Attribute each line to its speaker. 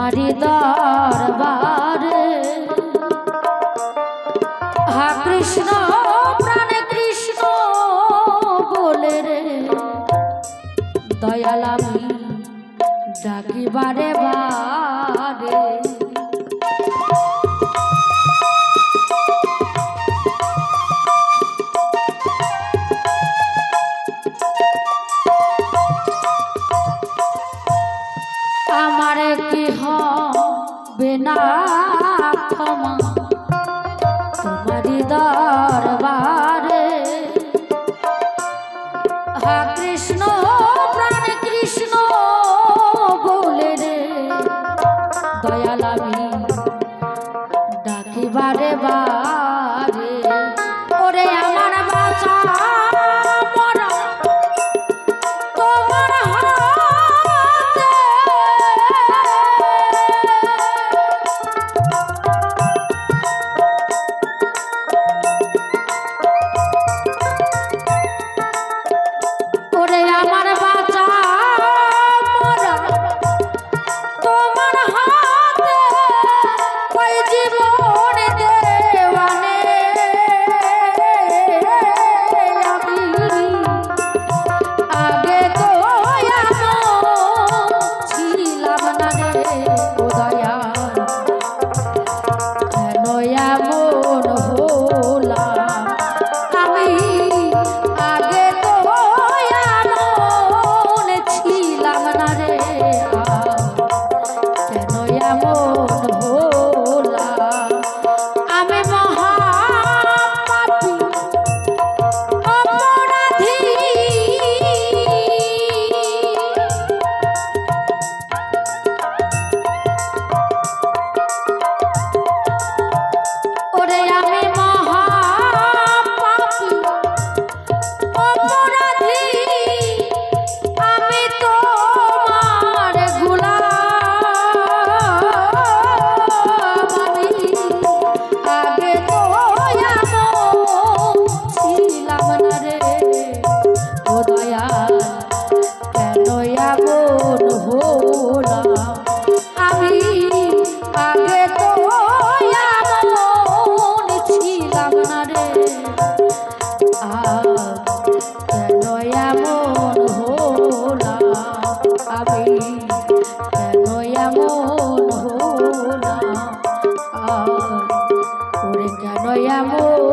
Speaker 1: তোমারি দরবারে হা কৃষ্ণ প্রাণে কৃষ্ণ বলে রে দয়াল আমি ডাকি বারে বারে আমার কি হবে না ক্ষমা তোমারি দরবারে হা কৃষ্ণ প্রাণে কৃষ্ণ বলে রে দয়াল আমি ডাকি বারে বারে ওরে আমার বাঁচা মরা তোমার হাতে ওরে আমার বাঁচা মরা তোমার হাতে ওই জীবন দেওয়ানে আমি আগে তো ছিলাম না রে ও দয়া কেন এমন হলাম আমি আগে তো এমন ছিলাম না রে কেন এমন হলাম আমি মহা পাপী অপরাধী ওরে আমি মহা পাপী অপরাধী আমি তোমার গোলাম আমি আগে তো এমন ছিলাম না রে ও দয়াল কেন এমন হলাম আমি আগে তো এমন ছিলাম না রে কেন এমন হলাম আমি কেন এমন হলাম ওরে কেন এমন